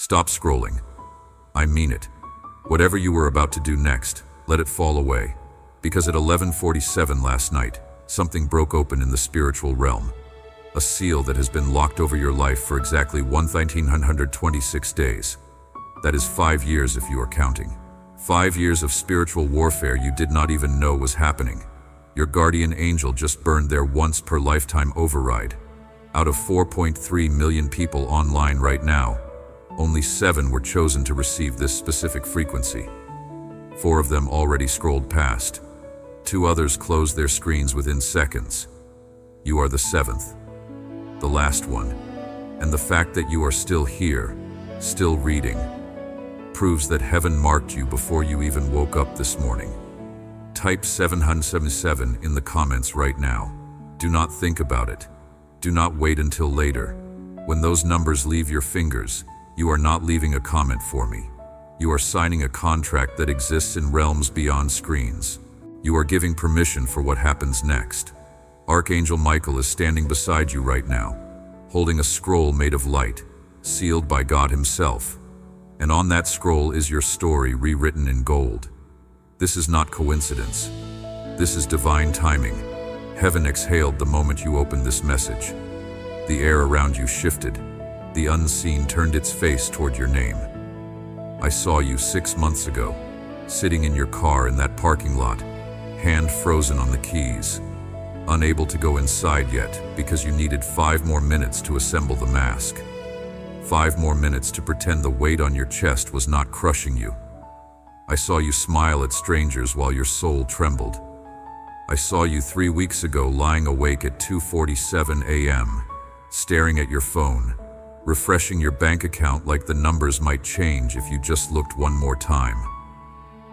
Stop scrolling. I mean it. Whatever you were about to do next, let it fall away. Because at 11:47 last night, something broke open in the spiritual realm. A seal that has been locked over your life for exactly 1,926 days. That is 5 years if you are counting. 5 years of spiritual warfare you did not even know was happening. Your guardian angel just burned their once-per-lifetime override. Out of 4.3 million people online right now, only 7 were chosen to receive this specific frequency. 4 of them already scrolled past. 2 others closed their screens within seconds. You are the 7th, the last one. And the fact that you are still here, still reading, proves that heaven marked you before you even woke up this morning. Type 777 in the comments right now. Do not think about it. Do not wait until later. When those numbers leave your fingers, you are not leaving a comment for me. You are signing a contract that exists in realms beyond screens. You are giving permission for what happens next. Archangel Michael is standing beside you right now, holding a scroll made of light, sealed by God Himself. And on that scroll is your story rewritten in gold. This is not coincidence. This is divine timing. Heaven exhaled the moment you opened this message. The air around you shifted. The unseen turned its face toward your name. I saw you 6 months ago, sitting in your car in that parking lot, hand frozen on the keys, unable to go inside yet because you needed 5 more minutes to assemble the mask. 5 more minutes to pretend the weight on your chest was not crushing you. I saw you smile at strangers while your soul trembled. I saw you 3 weeks ago lying awake at 2:47 a.m., staring at your phone, refreshing your bank account like the numbers might change if you just looked one more time.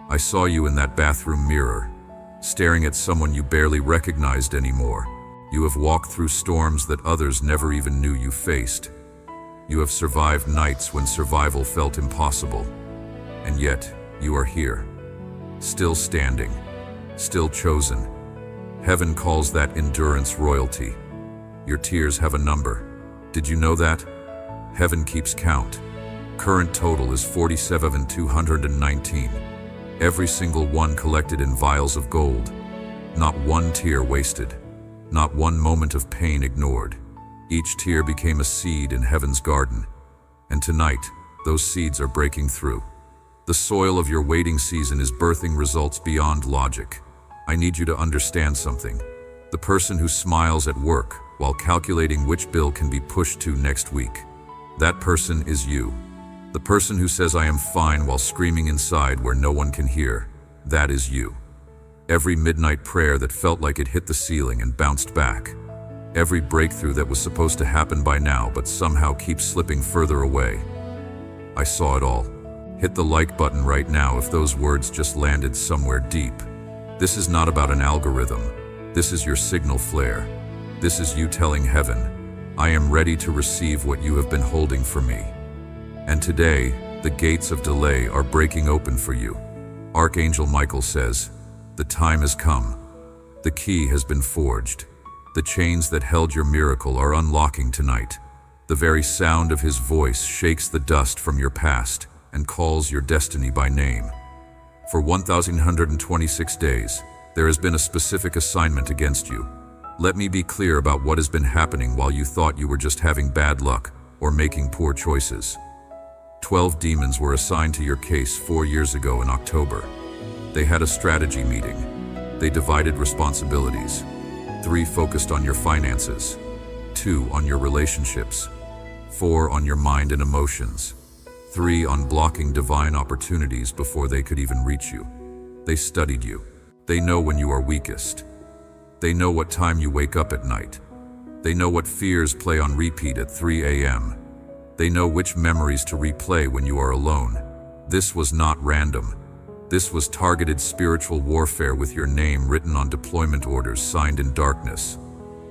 I saw you in that bathroom mirror, staring at someone you barely recognized anymore. You have walked through storms that others never even knew you faced. You have survived nights when survival felt impossible. And yet, you are here, still standing, still chosen. Heaven calls that endurance royalty. Your tears have a number. Did you know that? Heaven keeps count. Current total is 47,219. Every single one collected in vials of gold. Not one tear wasted. Not one moment of pain ignored. Each tear became a seed in heaven's garden. And tonight, those seeds are breaking through. The soil of your waiting season is birthing results beyond logic. I need you to understand something. The person who smiles at work while calculating which bill can be pushed to next week. That person is you. The person who says I am fine while screaming inside where no one can hear. That is you. Every midnight prayer that felt like it hit the ceiling and bounced back. Every breakthrough that was supposed to happen by now but somehow keeps slipping further away. I saw it all. Hit the like button right now if those words just landed somewhere deep. This is not about an algorithm. This is your signal flare. This is you telling heaven, I am ready to receive what you have been holding for me. And today, the gates of delay are breaking open for you. Archangel Michael says, the time has come. The key has been forged. The chains that held your miracle are unlocking tonight. The very sound of his voice shakes the dust from your past and calls your destiny by name. For 1,126 days, there has been a specific assignment against you. Let me be clear about what has been happening while you thought you were just having bad luck or making poor choices. 12 demons were assigned to your case 4 years ago in October. They had a strategy meeting. They divided responsibilities. 3 focused on your finances, 2 on your relationships, 4 on your mind and emotions, 3 on blocking divine opportunities before they could even reach you. They studied you. They know when you are weakest. They know what time you wake up at night. They know what fears play on repeat at 3 a.m. They know which memories to replay when you are alone. This was not random. This was targeted spiritual warfare with your name written on deployment orders signed in darkness.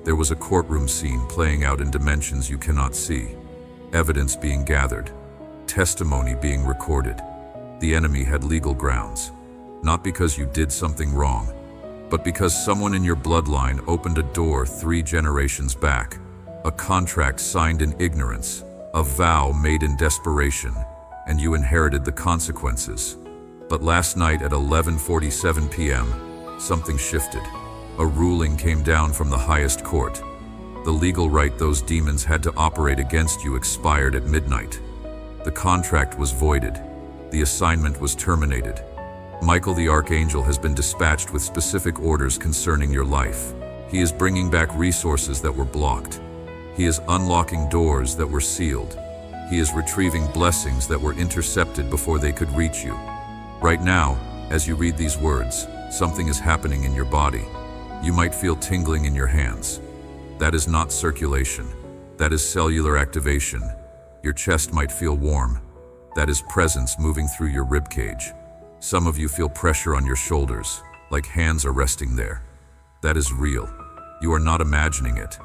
There was a courtroom scene playing out in dimensions you cannot see. Evidence being gathered. Testimony being recorded. The enemy had legal grounds. Not because you did something wrong, but because someone in your bloodline opened a door 3 generations back. A contract signed in ignorance. a vow made in desperation, and you inherited the consequences. But last night at 11:47 p.m., something shifted. A ruling came down from the highest court. The legal right those demons had to operate against you expired at midnight. The contract was voided. The assignment was terminated. Michael the Archangel has been dispatched with specific orders concerning your life. He is bringing back resources that were blocked. He is unlocking doors that were sealed. He is retrieving blessings that were intercepted before they could reach you. Right now, as you read these words, something is happening in your body. You might feel tingling in your hands. That is not circulation. That is cellular activation. Your chest might feel warm. That is presence moving through your ribcage. Some of you feel pressure on your shoulders, like hands are resting there. That is real. You are not imagining it.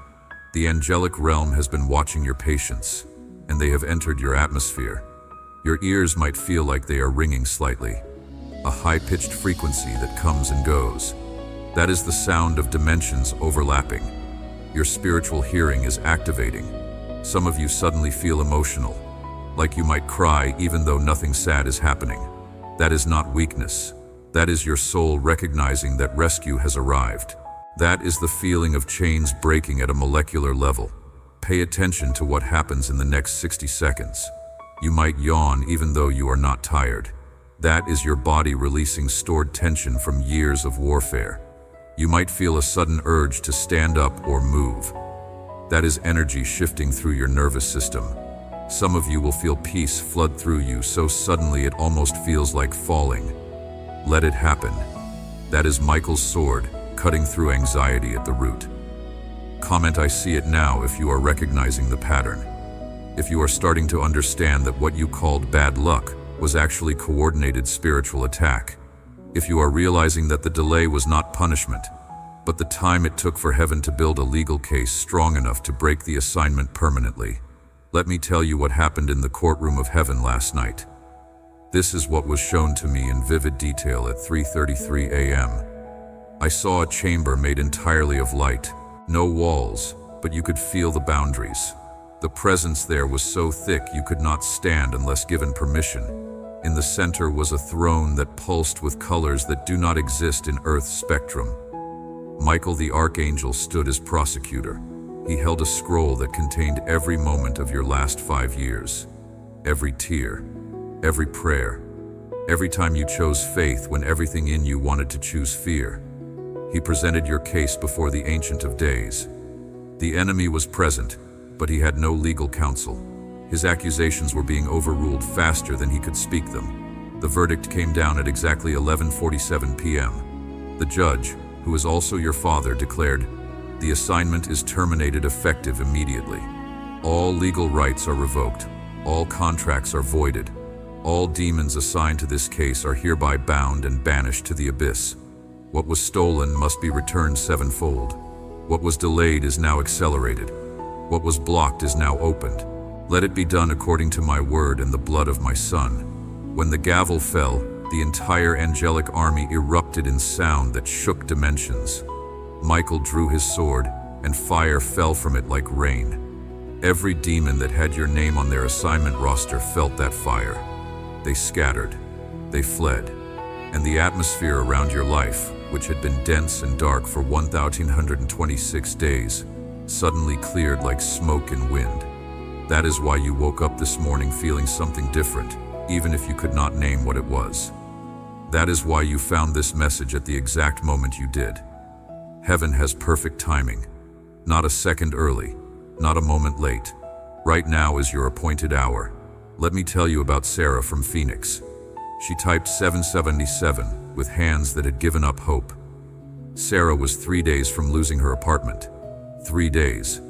The angelic realm has been watching your patience, and they have entered your atmosphere. Your ears might feel like they are ringing slightly, a high-pitched frequency that comes and goes. That is the sound of dimensions overlapping. Your spiritual hearing is activating. Some of you suddenly feel emotional, like you might cry even though nothing sad is happening. That is not weakness. That is your soul recognizing that rescue has arrived. That is the feeling of chains breaking at a molecular level. Pay attention to what happens in the next 60 seconds. You might yawn even though you are not tired. That is your body releasing stored tension from years of warfare. You might feel a sudden urge to stand up or move. That is energy shifting through your nervous system. Some of you will feel peace flood through you so suddenly it almost feels like falling. Let it happen. That is Michael's sword, cutting through anxiety at the root. Comment "I see it now" if you are recognizing the pattern. If you are starting to understand that what you called bad luck was actually coordinated spiritual attack. If you are realizing that the delay was not punishment, but the time it took for heaven to build a legal case strong enough to break the assignment permanently. Let me tell you what happened in the courtroom of heaven last night. This is what was shown to me in vivid detail at 3:33 a.m. I saw a chamber made entirely of light. No walls, but you could feel the boundaries. The presence there was so thick you could not stand unless given permission. In the center was a throne that pulsed with colors that do not exist in Earth's spectrum. Michael the Archangel stood as prosecutor. He held a scroll that contained every moment of your last 5 years. Every tear, every prayer, every time you chose faith when everything in you wanted to choose fear. He presented your case before the Ancient of Days. The enemy was present, but he had no legal counsel. His accusations were being overruled faster than he could speak them. The verdict came down at exactly 11:47 p.m. The judge, who is also your father, declared, "The assignment is terminated effective immediately. All legal rights are revoked. All contracts are voided. All demons assigned to this case are hereby bound and banished to the abyss. What was stolen must be returned sevenfold. What was delayed is now accelerated. What was blocked is now opened. Let it be done according to my word and the blood of my Son." When the gavel fell, the entire angelic army erupted in sound that shook dimensions. Michael drew his sword, and fire fell from it like rain. Every demon that had your name on their assignment roster felt that fire. They scattered. They fled. And the atmosphere around your life, which had been dense and dark for 1,126 days, suddenly cleared like smoke and wind. That is why you woke up this morning feeling something different, even if you could not name what it was. That is why you found this message at the exact moment you did. Heaven has perfect timing. Not a second early, not a moment late. Right now is your appointed hour. Let me tell you about Sarah from Phoenix. She typed 777 with hands that had given up hope. Sarah was 3 days from losing her apartment. 3 days.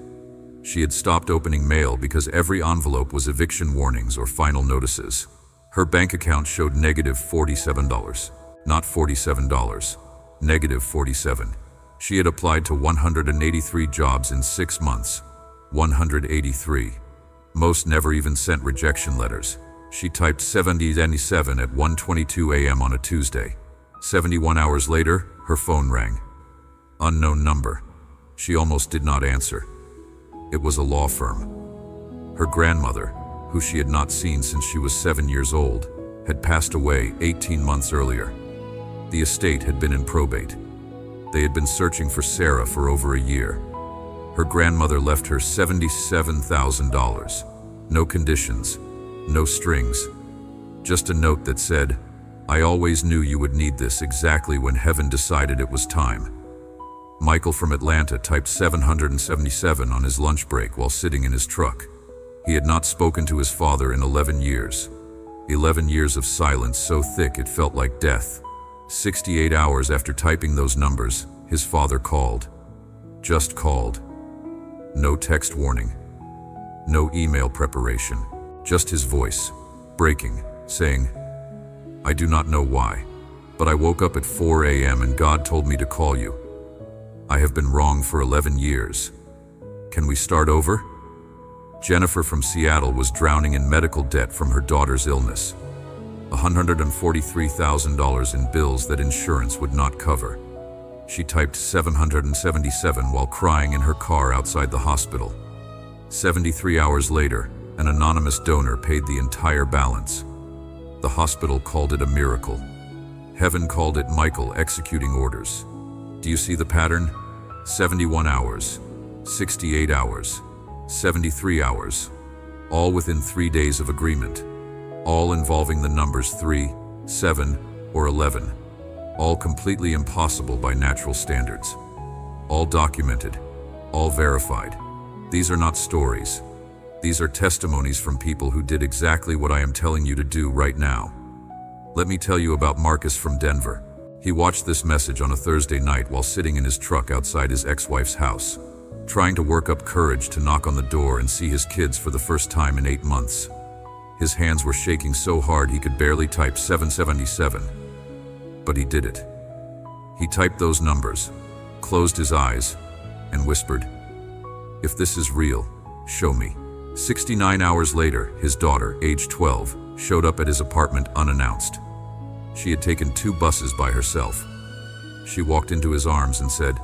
She had stopped opening mail because every envelope was eviction warnings or final notices. Her bank account showed negative $47. Not $47. Negative 47. She had applied to 183 jobs in 6 months. 183. Most never even sent rejection letters. She typed 7097 at 1:22 a.m. on a Tuesday. 71 hours later, her phone rang. Unknown number. She almost did not answer. It was a law firm. Her grandmother, who she had not seen since she was 7 years old, had passed away 18 months earlier. The estate had been in probate. They had been searching for Sarah for over a year. Her grandmother left her $77,000. No conditions, no strings. Just a note that said, "I always knew you would need this exactly when heaven decided it was time." Michael from Atlanta typed 777 on his lunch break while sitting in his truck. He had not spoken to his father in 11 years. 11 years of silence so thick it felt like death. 68 hours after typing those numbers, his father called. Just called. No text warning. No email preparation. Just his voice, breaking, saying, "I do not know why, but I woke up at 4 a.m. and God told me to call you. I have been wrong for 11 years. Can we start over?" Jennifer from Seattle was drowning in medical debt from her daughter's illness. $143,000 in bills that insurance would not cover. She typed 777 while crying in her car outside the hospital. 73 hours later, an anonymous donor paid the entire balance. The hospital called it a miracle. Heaven called it Michael executing orders. Do you see the pattern? 71 hours, 68 hours, 73 hours, all within 3 days of agreement, all involving the numbers 3, 7, or 11, all completely impossible by natural standards, all documented, all verified. These are not stories. These are testimonies from people who did exactly what I am telling you to do right now. Let me tell you about Marcus from Denver. He watched this message on a Thursday night while sitting in his truck outside his ex-wife's house, trying to work up courage to knock on the door and see his kids for the first time in 8 months. His hands were shaking so hard he could barely type 777. But he did it. He typed those numbers, closed his eyes, and whispered, "If this is real, show me." 69 hours later, his daughter, age 12, showed up at his apartment unannounced. She had taken 2 buses by herself. She walked into his arms and said,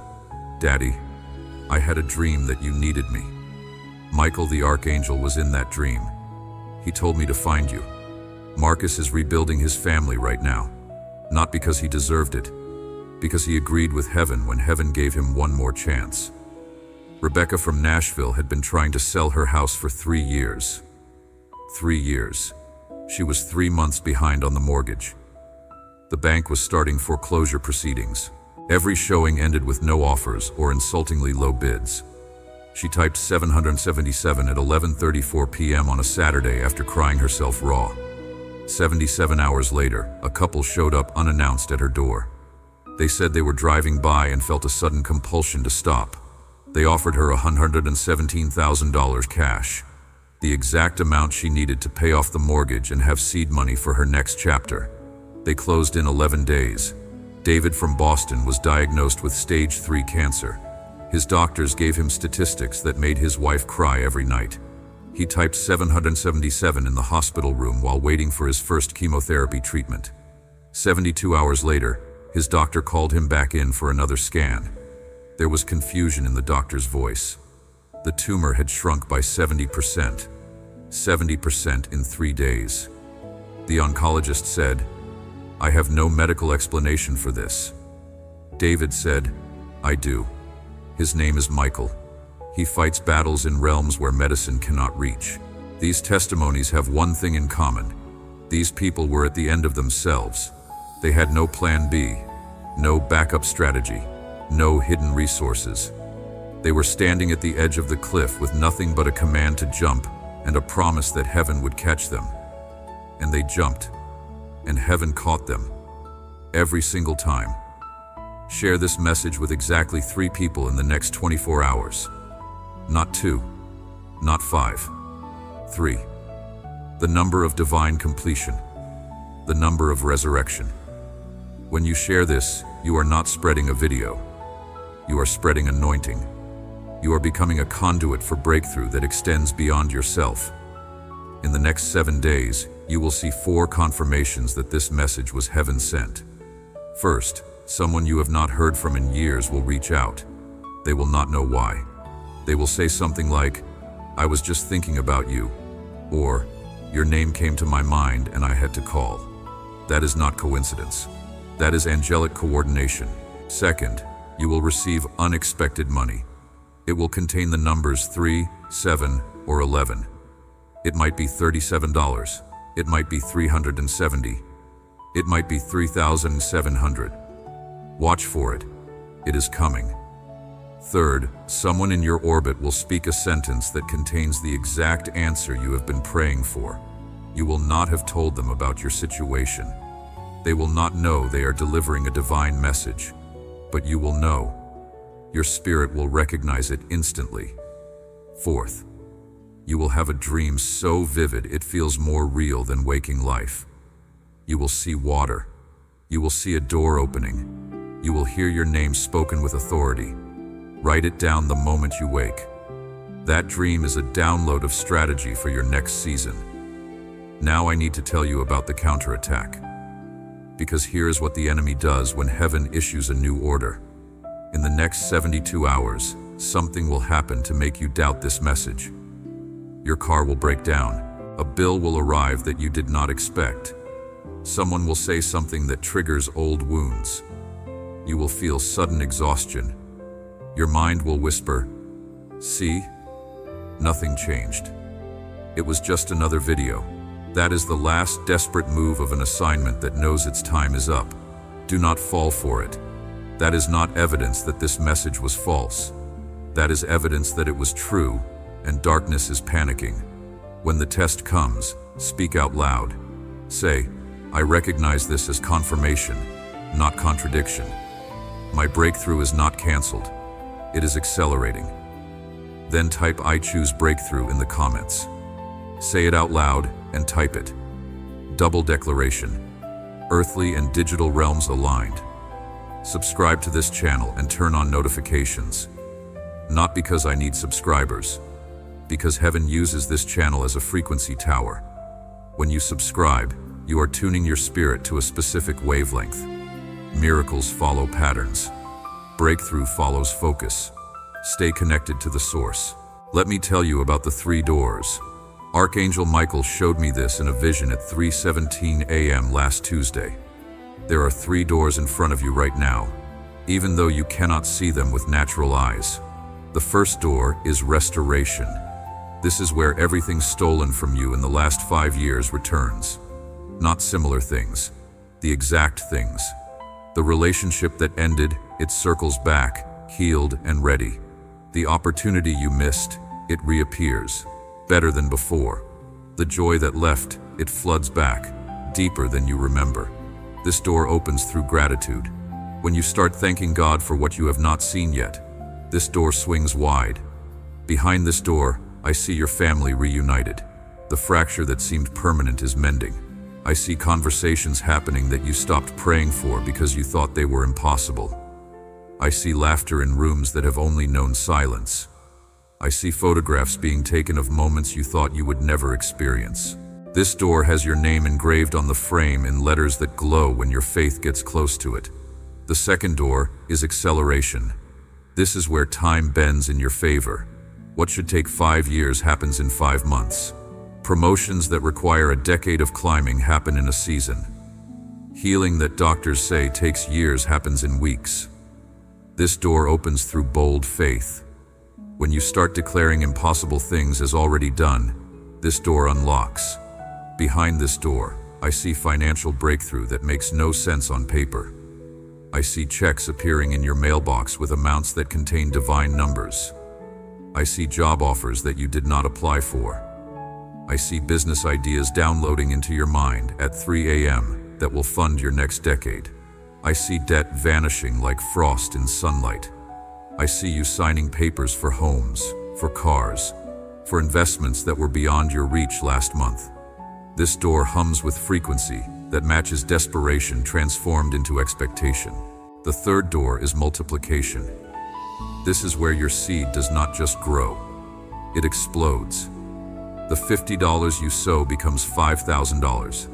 "Daddy, I had a dream that you needed me. Michael the Archangel was in that dream. He told me to find you." Marcus is rebuilding his family right now, not because he deserved it, because he agreed with heaven when heaven gave him one more chance. Rebecca from Nashville had been trying to sell her house for 3 years. 3 years. She was 3 months behind on the mortgage. The bank was starting foreclosure proceedings. Every showing ended with no offers or insultingly low bids. She typed 777 at 11:34 p.m. on a Saturday after crying herself raw. 77 hours later, a couple showed up unannounced at her door. They said they were driving by and felt a sudden compulsion to stop. They offered her $117,000 cash, the exact amount she needed to pay off the mortgage and have seed money for her next chapter. They closed in 11 days. David from Boston was diagnosed with stage 3 cancer. His doctors gave him statistics that made his wife cry every night. He typed 777 in the hospital room while waiting for his first chemotherapy treatment. 72 hours later, his doctor called him back in for another scan. There was confusion in the doctor's voice. The tumor had shrunk by 70%. 70% in 3 days. The oncologist said, "I have no medical explanation for this." David said, "I do. His name is Michael. He fights battles in realms where medicine cannot reach." These testimonies have one thing in common. These people were at the end of themselves. They had no plan B, no backup strategy, no hidden resources. They were standing at the edge of the cliff with nothing but a command to jump and a promise that heaven would catch them. And they jumped, and heaven caught them. Every single time. Share this message with exactly 3 people in the next 24 hours. Not 2, not 5, 3. The number of divine completion. The number of resurrection. When you share this, you are not spreading a video. You are spreading anointing. You are becoming a conduit for breakthrough that extends beyond yourself. In the next 7 days, you will see 4 confirmations that this message was heaven sent. First, someone you have not heard from in years will reach out. They will not know why. They will say something like, I was just thinking about you. Or, your name came to my mind and I had to call. That is not coincidence. That is angelic coordination. Second, you will receive unexpected money. It will contain the numbers 3, 7, or 11. It might be $37. It might be $370. It might be $3,700. Watch for it. It is coming. Third, someone in your orbit will speak a sentence that contains the exact answer you have been praying for. You will not have told them about your situation. They will not know they are delivering a divine message, but you will know. Your spirit will recognize it instantly. Fourth, you will have a dream so vivid it feels more real than waking life. You will see water. You will see a door opening. You will hear your name spoken with authority. Write it down the moment you wake. That dream is a download of strategy for your next season. Now I need to tell you about the counterattack. Because here is what the enemy does when heaven issues a new order. In the next 72 hours, something will happen to make you doubt this message. Your car will break down. A bill will arrive that you did not expect. Someone will say something that triggers old wounds. You will feel sudden exhaustion. Your mind will whisper, "See? Nothing changed. It was just another video." That is the last desperate move of an assignment that knows its time is up. Do not fall for it. That is not evidence that this message was false. That is evidence that it was true, and darkness is panicking. When the test comes, speak out loud. Say, "I recognize this as confirmation, not contradiction. My breakthrough is not canceled. It is accelerating." Then type "I choose breakthrough" in the comments. Say it out loud and type it. Double declaration. Earthly and digital realms aligned. Subscribe to this channel and turn on notifications. Not because I need subscribers, because heaven uses this channel as a frequency tower. When you subscribe, you are tuning your spirit to a specific wavelength. Miracles follow patterns. Breakthrough follows focus. Stay connected to the source. Let me tell you about the 3 doors. Archangel Michael showed me this in a vision at 3:17 a.m. last Tuesday. There are 3 doors in front of you right now, even though you cannot see them with natural eyes. The first door is restoration. This is where everything stolen from you in the last 5 years returns. Not similar things, the exact things. The relationship that ended, it circles back, healed and ready. The opportunity you missed, it reappears, better than before. The joy that left, it floods back, deeper than you remember. This door opens through gratitude. When you start thanking God for what you have not seen yet, this door swings wide. Behind this door, I see your family reunited. The fracture that seemed permanent is mending. I see conversations happening that you stopped praying for because you thought they were impossible. I see laughter in rooms that have only known silence. I see photographs being taken of moments you thought you would never experience. This door has your name engraved on the frame in letters that glow when your faith gets close to it. The second door is acceleration. This is where time bends in your favor. What should take 5 years happens in 5 months. Promotions that require a decade of climbing happen in a season. Healing that doctors say takes years happens in weeks. This door opens through bold faith. When you start declaring impossible things as already done, this door unlocks. Behind this door, I see financial breakthrough that makes no sense on paper. I see checks appearing in your mailbox with amounts that contain divine numbers. I see job offers that you did not apply for. I see business ideas downloading into your mind at 3 a.m. that will fund your next decade. I see debt vanishing like frost in sunlight. I see you signing papers for homes, for cars, for investments that were beyond your reach last month. This door hums with frequency that matches desperation transformed into expectation. The third door is multiplication. This is where your seed does not just grow, it explodes. The $50 you sow becomes $5,000.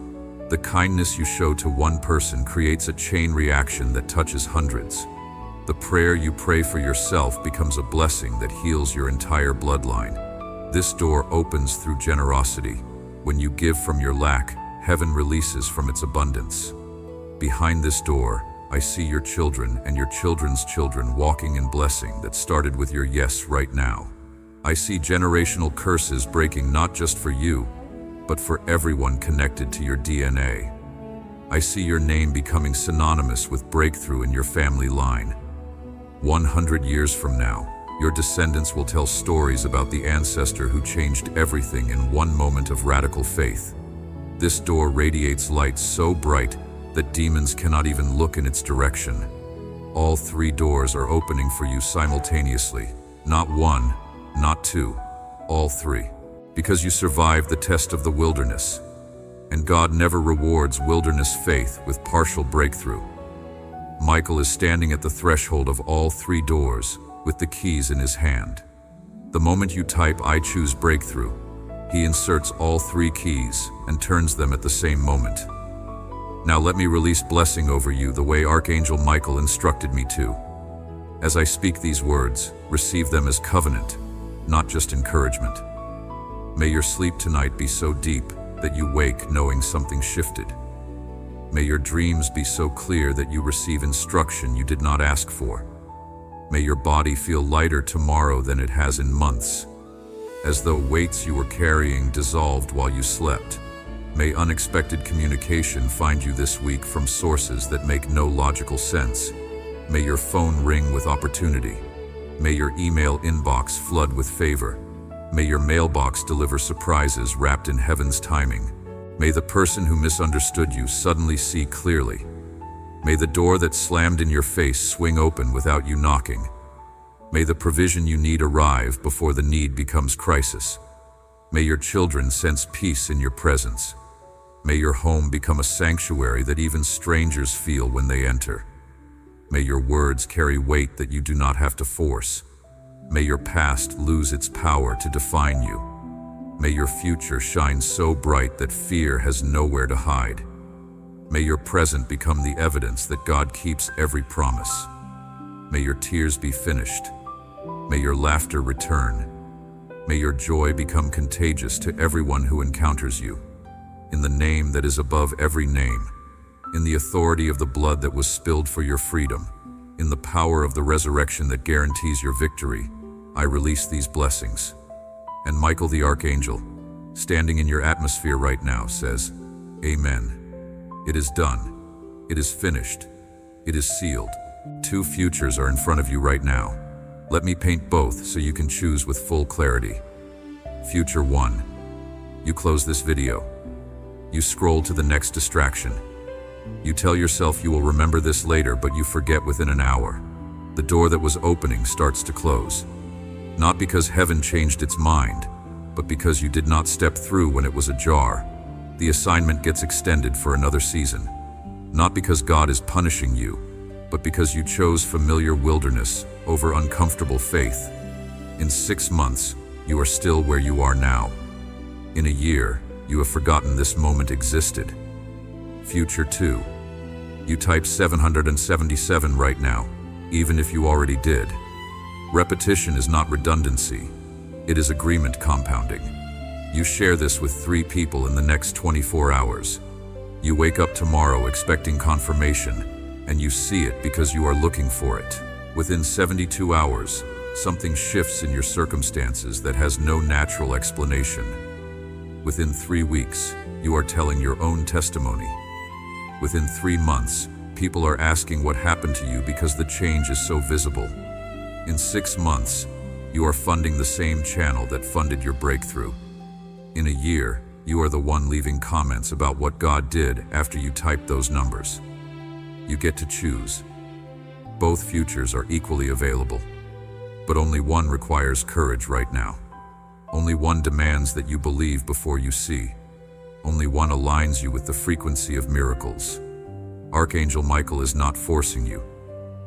The kindness you show to one person creates a chain reaction that touches hundreds. The prayer you pray for yourself becomes a blessing that heals your entire bloodline. This door opens through generosity. When you give from your lack, heaven releases from its abundance. Behind this door, I see your children and your children's children walking in blessing that started with your yes right now. I see generational curses breaking not just for you, but for everyone connected to your DNA. I see your name becoming synonymous with breakthrough in your family line. 100 years from now, your descendants will tell stories about the ancestor who changed everything in one moment of radical faith. This door radiates light so bright that demons cannot even look in its direction. All 3 doors are opening for you simultaneously. Not 1, not 2, all 3. Because you survived the test of the wilderness. And God never rewards wilderness faith with partial breakthrough. Michael is standing at the threshold of all 3 doors with the keys in his hand. The moment you type "I choose breakthrough," he inserts all 3 keys and turns them at the same moment. Now let me release blessing over you the way Archangel Michael instructed me to. As I speak these words, receive them as covenant, not just encouragement. May your sleep tonight be so deep that you wake knowing something shifted. May your dreams be so clear that you receive instruction you did not ask for. May your body feel lighter tomorrow than it has in months, as though weights you were carrying dissolved while you slept. May unexpected communication find you this week from sources that make no logical sense. May your phone ring with opportunity. May your email inbox flood with favor. May your mailbox deliver surprises wrapped in heaven's timing. May the person who misunderstood you suddenly see clearly. May the door that slammed in your face swing open without you knocking. May the provision you need arrive before the need becomes crisis. May your children sense peace in your presence. May your home become a sanctuary that even strangers feel when they enter. May your words carry weight that you do not have to force. May your past lose its power to define you. May your future shine so bright that fear has nowhere to hide. May your present become the evidence that God keeps every promise. May your tears be finished. May your laughter return. May your joy become contagious to everyone who encounters you. In the name that is above every name, in the authority of the blood that was spilled for your freedom, in the power of the resurrection that guarantees your victory, I release these blessings. And Michael the Archangel, standing in your atmosphere right now, says, Amen. It is done. It is finished. It is sealed. 2 futures are in front of you right now. Let me paint both so you can choose with full clarity. Future 1. You close this video. You scroll to the next distraction. You tell yourself you will remember this later, but you forget within an hour. The door that was opening starts to close. Not because heaven changed its mind, but because you did not step through when it was ajar. The assignment gets extended for another season. Not because God is punishing you, but because you chose familiar wilderness over uncomfortable faith. In 6 months, you are still where you are now. In a year, you have forgotten this moment existed. Future 2. You type 777 right now, even if you already did. Repetition is not redundancy. It is agreement compounding. You share this with 3 people in the next 24 hours. You wake up tomorrow expecting confirmation, and you see it because you are looking for it. Within 72 hours, something shifts in your circumstances that has no natural explanation. Within 3 weeks, you are telling your own testimony. Within 3 months, people are asking what happened to you because the change is so visible. In 6 months, you are funding the same channel that funded your breakthrough. In a year, you are the one leaving comments about what God did after you typed those numbers. You get to choose. Both futures are equally available, but only one requires courage right now. Only one demands that you believe before you see. Only one aligns you with the frequency of miracles. Archangel Michael is not forcing you.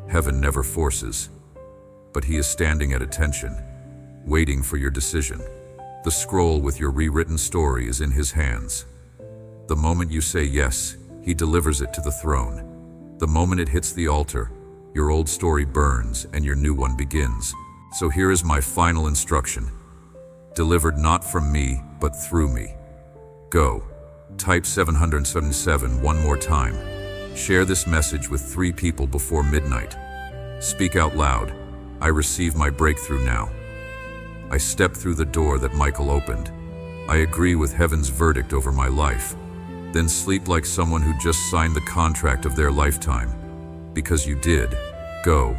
Heaven never forces. But he is standing at attention, waiting for your decision. The scroll with your rewritten story is in his hands. The moment you say yes, he delivers it to the throne. The moment it hits the altar, your old story burns and your new one begins. So here is my final instruction. delivered not from me, but through me. Go. Type 777 one more time. Share this message with 3 people before midnight. Speak out loud. I receive my breakthrough now. I step through the door that Michael opened. I agree with heaven's verdict over my life. Then sleep like someone who just signed the contract of their lifetime. Because you did. Go.